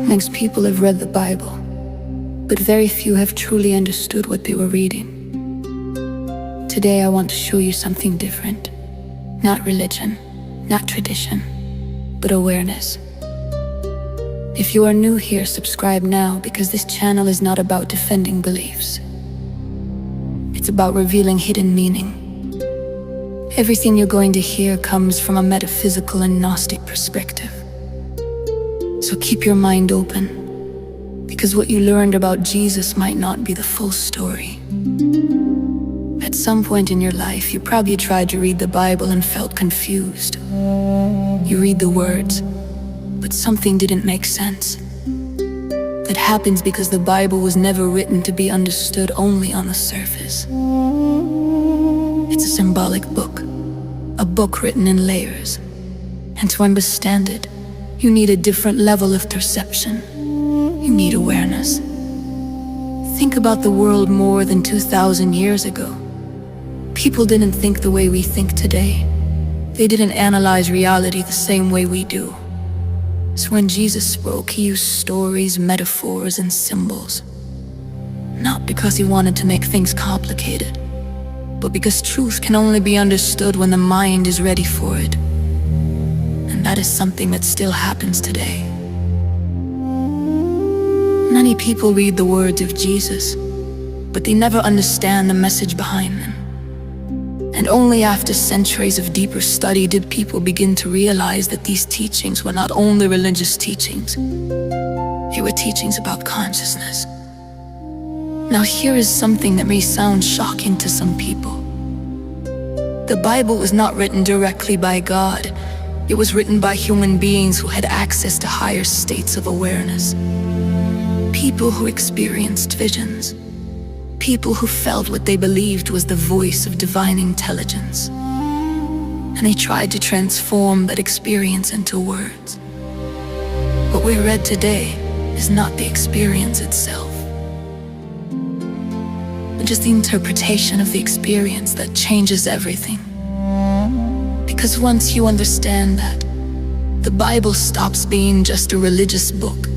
Most people have read the Bible, but very few have truly understood what they were reading. Today I want to show you something different. Not religion, not tradition, but awareness. If you are new here, subscribe now, because this channel is not about defending beliefs. It's about revealing hidden meaning. Everything you're going to hear comes from a metaphysical and Gnostic perspective. So keep your mind open, because what you learned about Jesus might not be the full story. At some point in your life, you probably tried to read the Bible and felt confused. You read the words, but something didn't make sense. That happens because the Bible was never written to be understood only on the surface. It's a symbolic book, a book written in layers. And to understand it, you need a different level of perception. You need awareness. Think about the world more than 2,000 years ago. People didn't think the way we think today. They didn't analyze reality the same way we do. So when Jesus spoke, he used stories, metaphors, and symbols. Not because he wanted to make things complicated, but because truth can only be understood when the mind is ready for it. And that is something that still happens today. Many people read the words of Jesus, but they never understand the message behind them. And only after centuries of deeper study did people begin to realize that these teachings were not only religious teachings, they were teachings about consciousness. Now here is something that may sound shocking to some people. The Bible was not written directly by God. It was written by human beings who had access to higher states of awareness. People who experienced visions. People who felt what they believed was the voice of divine intelligence. And they tried to transform that experience into words. What we read today is not the experience itself, but just the interpretation of the experience that changes everything. Because once you understand that, the Bible stops being just a religious book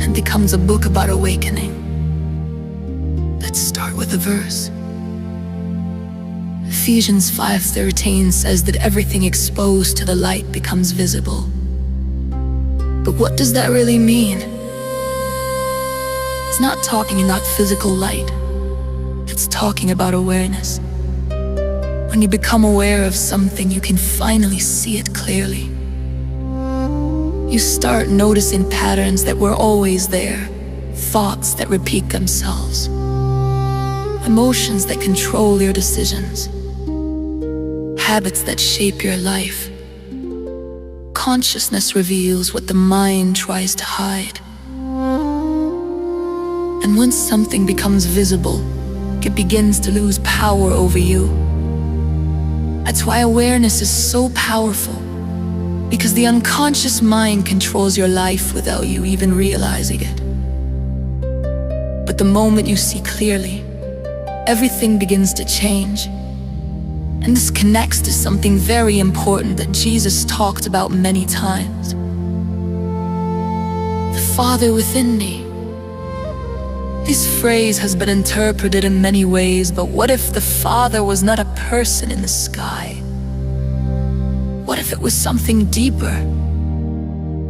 and becomes a book about awakening. Let's start with a verse. Ephesians 5:13 says that everything exposed to the light becomes visible. But what does that really mean? It's not talking about physical light. It's talking about awareness. When you become aware of something, you can finally see it clearly. You start noticing patterns that were always there, thoughts that repeat themselves, emotions that control your decisions, habits that shape your life. Consciousness reveals what the mind tries to hide. And once something becomes visible, it begins to lose power over you. That's why awareness is so powerful, because the unconscious mind controls your life without you even realizing it. But the moment you see clearly, everything begins to change. And this connects to something very important that Jesus talked about many times. The Father within me. This phrase has been interpreted in many ways, but what if the Father was not a person in the sky? What if it was something deeper?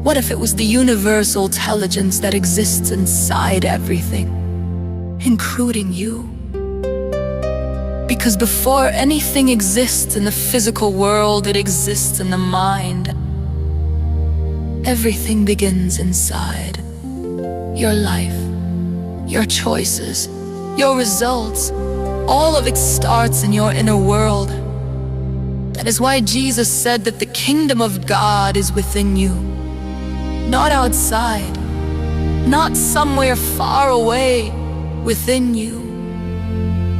What if it was the universal intelligence that exists inside everything, including you? Because before anything exists in the physical world, it exists in the mind. Everything begins inside. Your life, your choices, your results, all of it starts in your inner world. That is why Jesus said that the kingdom of God is within you, not outside, not somewhere far away, within you.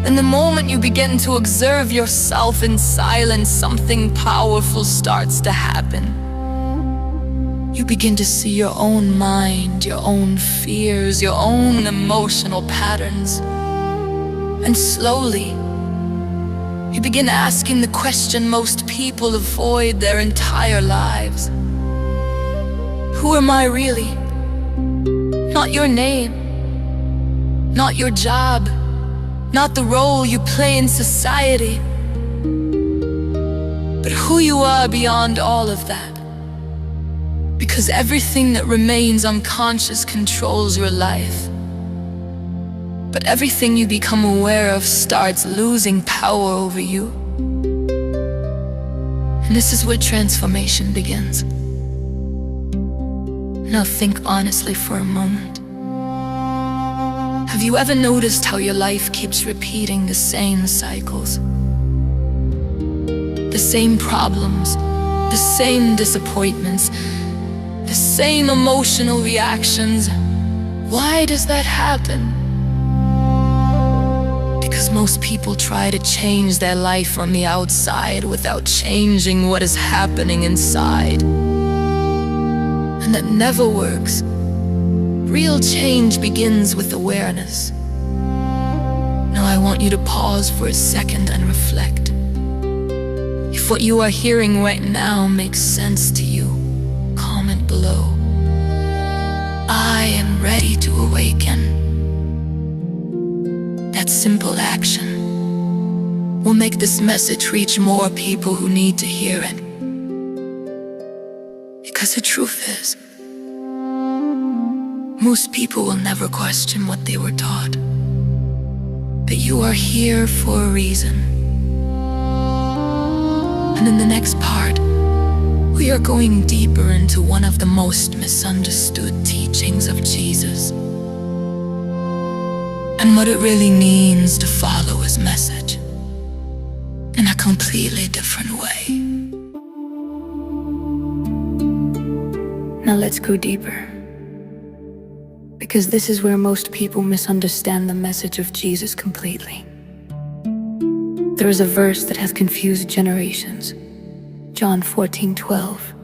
And the moment you begin to observe yourself in silence, something powerful starts to happen. You begin to see your own mind, your own fears, your own emotional patterns. And slowly, you begin asking the question most people avoid their entire lives. Who am I really? Not your name, not your job, not the role you play in society, but who you are beyond all of that. Because everything that remains unconscious controls your life. But everything you become aware of starts losing power over you. And this is where transformation begins. Now think honestly for a moment. Have you ever noticed how your life keeps repeating the same cycles? The same problems, the same disappointments, the same emotional reactions. Why does that happen? Because most people try to change their life from the outside without changing what is happening inside. And that never works. Real change begins with awareness. Now I want you to pause for a second and reflect. If what you are hearing right now makes sense to you, comment below. I am ready to awaken. That simple action will make this message reach more people who need to hear it. Because the truth is, most people will never question what they were taught. But you are here for a reason. And in the next part, we are going deeper into one of the most misunderstood teachings of Jesus, and what it really means to follow his message in a completely different way. Now let's go deeper, because this is where most people misunderstand the message of Jesus completely. There is a verse that has confused generations. John 14:12.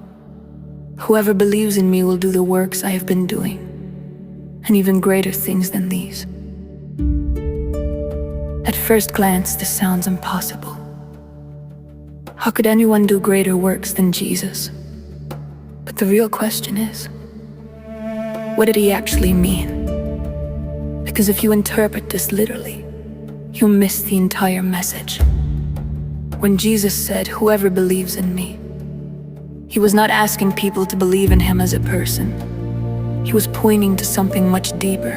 Whoever believes in me will do the works I have been doing, and even greater things than these. At first glance, this sounds impossible. How could anyone do greater works than Jesus? But the real question is, what did he actually mean? Because if you interpret this literally, you'll miss the entire message. When Jesus said, "Whoever believes in me," he was not asking people to believe in him as a person. He was pointing to something much deeper.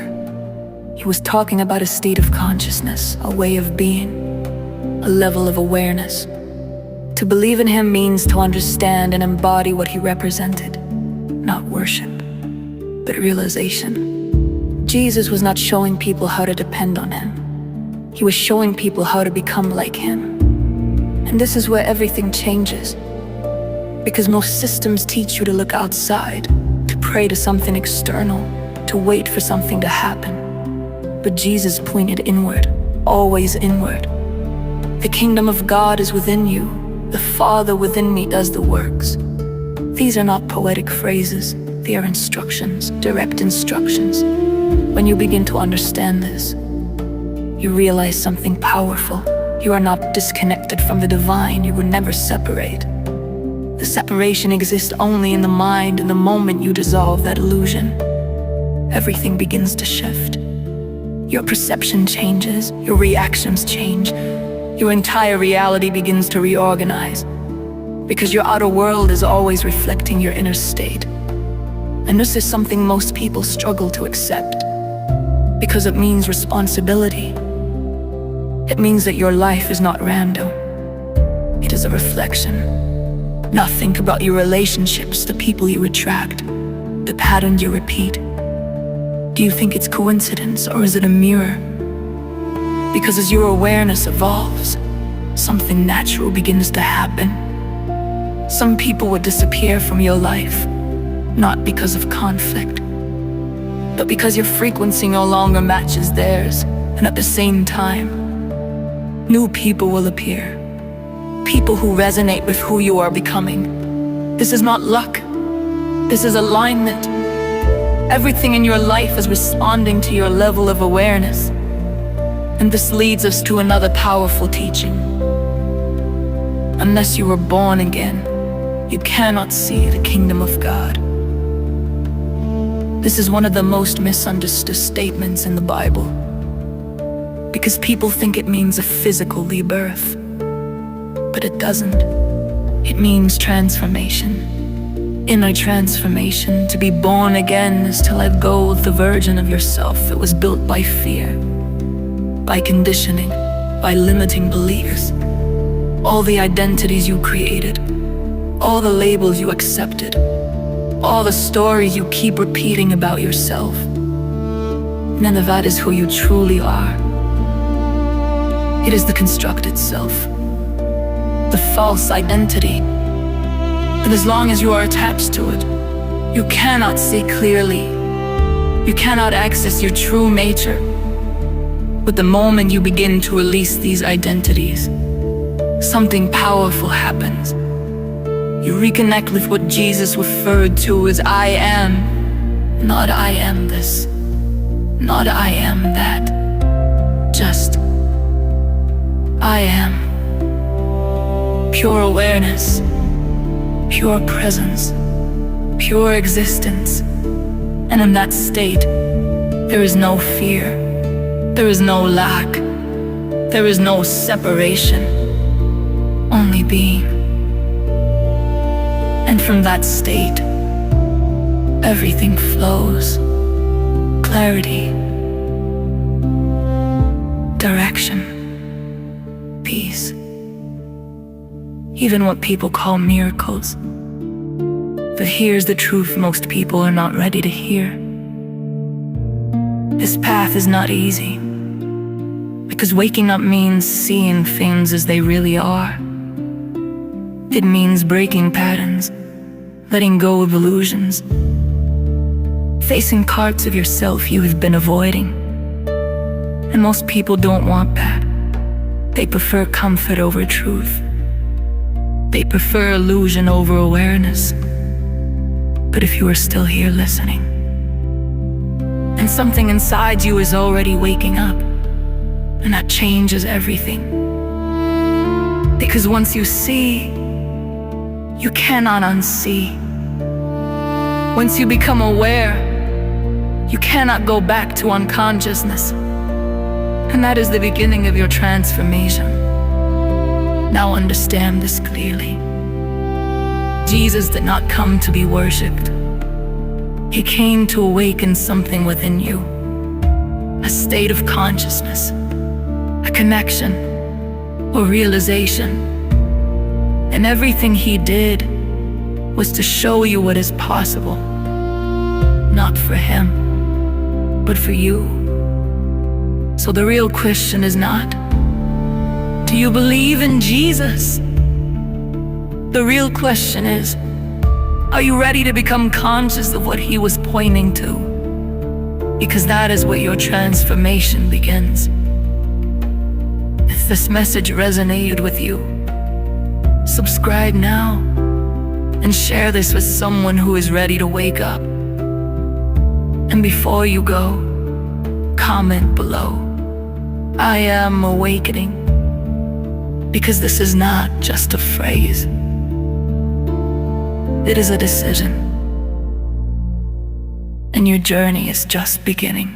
He was talking about a state of consciousness, a way of being, a level of awareness. To believe in him means to understand and embody what he represented, not worship, but realization. Jesus was not showing people how to depend on him. He was showing people how to become like him. And this is where everything changes. Because most systems teach you to look outside, to pray to something external, to wait for something to happen. But Jesus pointed inward, always inward. The kingdom of God is within you. The Father within me does the works. These are not poetic phrases. They are instructions, direct instructions. When you begin to understand this, you realize something powerful. You are not disconnected from the divine. You will never separate. The separation exists only in the mind, and the moment you dissolve that illusion, everything begins to shift. Your perception changes, your reactions change, your entire reality begins to reorganize, because your outer world is always reflecting your inner state. And this is something most people struggle to accept, because it means responsibility. It means that your life is not random. It is a reflection. Now think about your relationships, the people you attract, the patterns you repeat. Do you think it's coincidence, or is it a mirror? Because as your awareness evolves, something natural begins to happen. Some people would disappear from your life, not because of conflict, but because your frequency no longer matches theirs. And at the same time, new people will appear. People who resonate with who you are becoming. This is not luck. This is alignment. Everything in your life is responding to your level of awareness. And this leads us to another powerful teaching. Unless you were born again, you cannot see the kingdom of God. This is one of the most misunderstood statements in the Bible, because people think it means a physical rebirth, but it doesn't. It means transformation, inner transformation. To be born again is to let go of the version of yourself that was built by fear, by conditioning, by limiting beliefs. All the identities you created, all the labels you accepted, all the stories you keep repeating about yourself, none of that is who you truly are. It is the constructed self, the false identity, that as long as you are attached to it, you cannot see clearly. You cannot access your true nature. But the moment you begin to release these identities, something powerful happens. You reconnect with what Jesus referred to as I am. Not I am this, not I am that, just I am. Pure awareness, pure presence, pure existence. And in that state, there is no fear, there is no lack, there is no separation, only being. And from that state, everything flows. Clarity, direction, peace. Even what people call miracles. But here's the truth most people are not ready to hear. This path is not easy, because waking up means seeing things as they really are. It means breaking patterns, letting go of illusions, facing parts of yourself you have been avoiding. And most people don't want that. They prefer comfort over truth. They prefer illusion over awareness. But if you are still here listening, and something inside you is already waking up, and that changes everything. Because once you see, you cannot unsee. Once you become aware, you cannot go back to unconsciousness. And that is the beginning of your transformation. Now understand this clearly. Jesus did not come to be worshipped. He came to awaken something within you, a state of consciousness, a connection, or realization. And everything he did was to show you what is possible, not for him, but for you. So the real question is not, do you believe in Jesus? The real question is, are you ready to become conscious of what he was pointing to? Because that is where your transformation begins. If this message resonated with you, subscribe now and share this with someone who is ready to wake up. And before you go, comment below, I am awakening. Because this is not just a phrase. It is a decision. And your journey is just beginning.